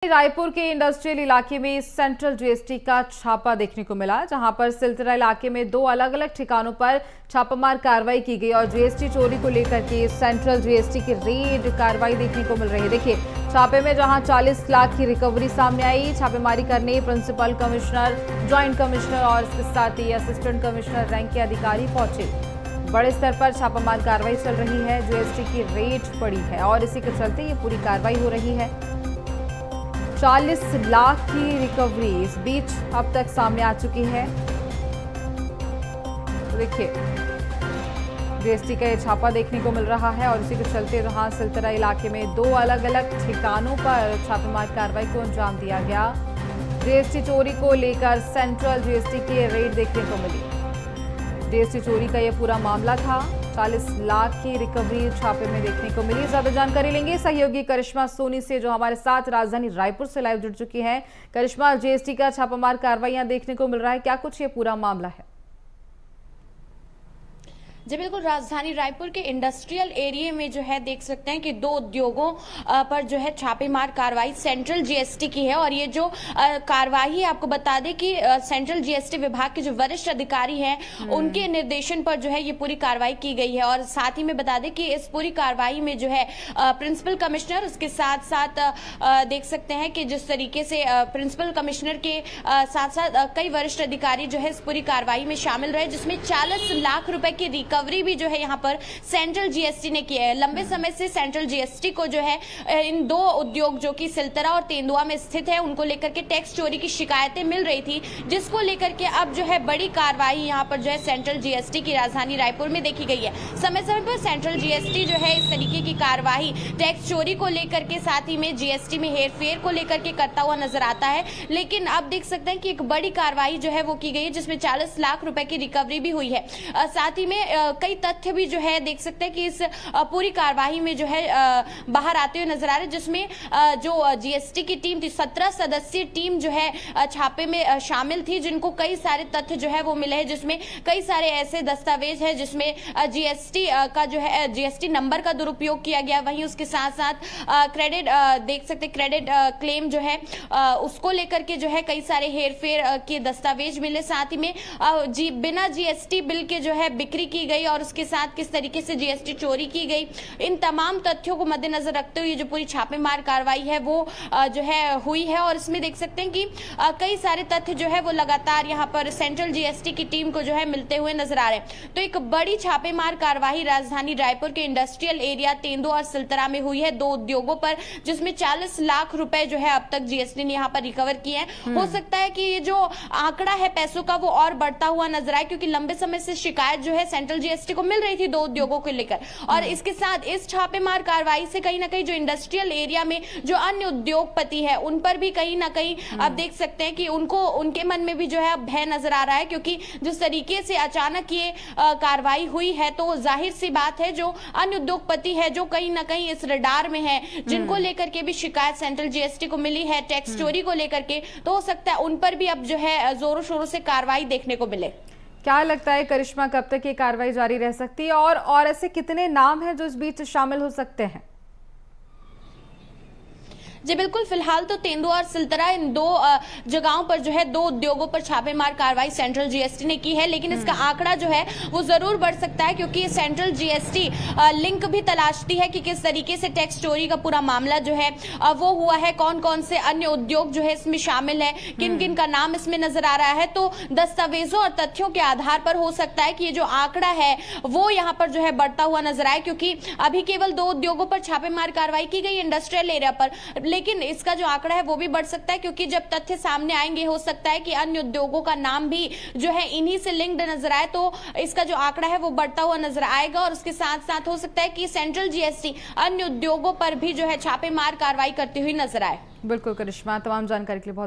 रायपुर के इंडस्ट्रियल इलाके में सेंट्रल जीएसटी का छापा देखने को मिला, जहां पर सिलतरा इलाके में दो अलग अलग ठिकानों पर छापामार कार्रवाई की गई और जीएसटी चोरी को लेकर के सेंट्रल जीएसटी की रेड कार्रवाई देखने को मिल रही है। देखिए, छापे में जहां 40 लाख की रिकवरी सामने आई, छापेमारी करने प्रिंसिपल कमिश्नर, ज्वाइंट कमिश्नर और इसके साथ ही असिस्टेंट कमिश्नर रैंक के अधिकारी पहुंचे। बड़े स्तर पर छापामार कार्रवाई चल रही है, जीएसटी की रेड पड़ी है और इसी के चलते ये पूरी कार्रवाई हो रही है। 40 लाख की रिकवरी इस बीच अब तक सामने आ चुकी है। देखिए, जीएसटी का ये छापा देखने को मिल रहा है और इसी के चलते जहां सिलतरा इलाके में दो अलग अलग ठिकानों पर छापेमार कार्रवाई को अंजाम दिया गया। जीएसटी चोरी को लेकर सेंट्रल जीएसटी की रेड देखने को मिली। जीएसटी चोरी का यह पूरा मामला था। 40 लाख की रिकवरी छापे में देखने को मिली। ज्यादा जानकारी लेंगे सहयोगी करिश्मा सोनी से, जो हमारे साथ राजधानी रायपुर से लाइव जुड़ चुकी हैं। करिश्मा, जीएसटी का छापामार कार्रवाइयां देखने को मिल रहा है, क्या कुछ ये पूरा मामला है? जी बिल्कुल, राजधानी रायपुर के इंडस्ट्रियल एरिया में जो है देख सकते हैं कि दो उद्योगों पर जो है छापेमार कार्रवाई सेंट्रल जीएसटी की है। और ये जो कार्रवाई है, आपको बता दें कि सेंट्रल जीएसटी विभाग के जो वरिष्ठ अधिकारी हैं उनके निर्देशन पर जो है ये पूरी कार्रवाई की गई है। और साथ ही में बता दें कि इस पूरी कार्रवाई में जो है प्रिंसिपल कमिश्नर, उसके साथ साथ देख सकते हैं कि जिस तरीके से प्रिंसिपल कमिश्नर के साथ साथ कई वरिष्ठ अधिकारी जो है इस पूरी कार्रवाई में शामिल रहे, जिसमें 40 लाख रुपए की रिकवरी भी जो है यहाँ पर सेंट्रल जीएसटी ने किया है। लंबे समय से सेंट्रल जीएसटी को जो है इन दो उद्योग जो कि सिलतरा और तेंदुआ में स्थित है उनको लेकर के टैक्स चोरी की शिकायतें मिल रही थी, जिसको लेकर के अब जो है बड़ी कार्रवाई यहाँ पर जो है सेंट्रल जीएसटी की राजधानी रायपुर में देखी गई है। समय समय पर सेंट्रल जीएसटी जो है इस तरीके की कार्रवाई टैक्स चोरी को लेकर के साथ ही में जीएसटी में हेरफेर को लेकर के करता हुआ नजर आता है। लेकिन अब देख सकते हैं कि एक बड़ी कार्रवाई जो है वो की गई है, जिसमें 40 लाख रुपए की रिकवरी भी हुई है। साथ ही में कई तथ्य भी जो है देख सकते हैं कि इस पूरी कार्रवाई में जो है बाहर आते हुए नजर आ रहे हैं, जिसमें जो जीएसटी की टीम थी, 17 सदस्यीय टीम जो है छापे में शामिल थी, जिनको कई सारे तथ्य जो है वो मिले हैं, जिसमें कई सारे ऐसे दस्तावेज हैं जिसमें जीएसटी का जो है जीएसटी नंबर का दुरुपयोग किया गया। वहीं उसके साथ साथ क्रेडिट देख सकते, क्रेडिट क्लेम जो है उसको लेकर के जो है कई सारे हेरफेर के दस्तावेज मिले। साथ ही में बिना जीएसटी बिल के जो है बिक्री की गई और उसके साथ किस तरीके से जीएसटी चोरी की गई, इन तमाम तथ्यों को मद्देनजर रखते हुए जो पूरी छापेमार कार्रवाई है वो जो है हुई है। और इसमें देख सकते हैं कि कई सारे तथ्य जो है वो लगातार यहाँ पर सेंट्रल जीएसटी की टीम को जो है मिलते हुए नजर आ रहे हैं। तो एक बड़ी छापेमार कार्रवाई राजधानी रायपुर के इंडस्ट्रियल एरिया तेंदुआ और सिलतरा में हुई है, दो उद्योगों पर, जिसमें 40 लाख रुपए जो है अब तक जीएसटी ने यहाँ पर रिकवर किए हैं। हो सकता है कि ये जो आंकड़ा है पैसों का वो और बढ़ता हुआ नजर आए, क्योंकि लंबे समय से शिकायत जो है सेंट्रल जीएसटी को मिल रही थी दो उद्योगों को लेकर। और इसके साथ इस छापेमार कार्रवाई से कहीं ना कहीं जो इंडस्ट्रियल एरिया में जो अन्य उद्योगपति है उन पर भी कहीं ना कहीं अब देख सकते हैं कि उनको उनके मन में भी जो है अब भय नजर आ रहा है, क्योंकि जिस तरीके से अचानक ये कार्रवाई हुई है तो जाहिर सी बात है जो अन्य उद्योगपति है जो कहीं ना कहीं इस रडार में है, जिनको लेकर के भी शिकायत सेंट्रल जीएसटी को मिली है टैक्स चोरी को लेकर के, तो हो सकता है उन पर भी अब जो है जोरों शोरों से कार्रवाई देखने को मिले। क्या लगता है करिश्मा, कब तक ये कार्रवाई जारी रह सकती है और ऐसे कितने नाम हैं जो इस बीच शामिल हो सकते हैं? जी बिल्कुल, फिलहाल तो तेंदुआ और सिलतरा इन दो जगहों पर जो है दो उद्योगों पर छापेमार कार्रवाई सेंट्रल जीएसटी ने की है। लेकिन इसका आंकड़ा जो है वो जरूर बढ़ सकता है, क्योंकि सेंट्रल जीएसटी लिंक भी तलाशती है कि किस तरीके से टैक्स चोरी का पूरा मामला जो है वो हुआ है, कौन कौन से अन्य उद्योग जो है इसमें शामिल है, किन किन का नाम इसमें नजर आ रहा है। तो दस्तावेजों और तथ्यों के आधार पर हो सकता है कि ये जो आंकड़ा है वो यहाँ पर जो है बढ़ता हुआ नजर आए, क्योंकि अभी केवल दो उद्योगों पर छापेमार कार्रवाई की गई इंडस्ट्रियल एरिया पर, लेकिन इसका जो आंकड़ा है वो भी बढ़ सकता है, क्योंकि जब तथ्य सामने आएंगे हो सकता है कि अन्य उद्योगों का नाम भी जो है इन्हीं से लिंक्ड नजर आए, तो इसका जो आंकड़ा है वो बढ़ता हुआ नजर आएगा। और उसके साथ साथ हो सकता है कि सेंट्रल जीएसटी अन्य उद्योगों पर भी जो है छापेमार कार्रवाई करती हुई नजर आए। बिल्कुल करिश्मा, तमाम जानकारी के लिए बहुत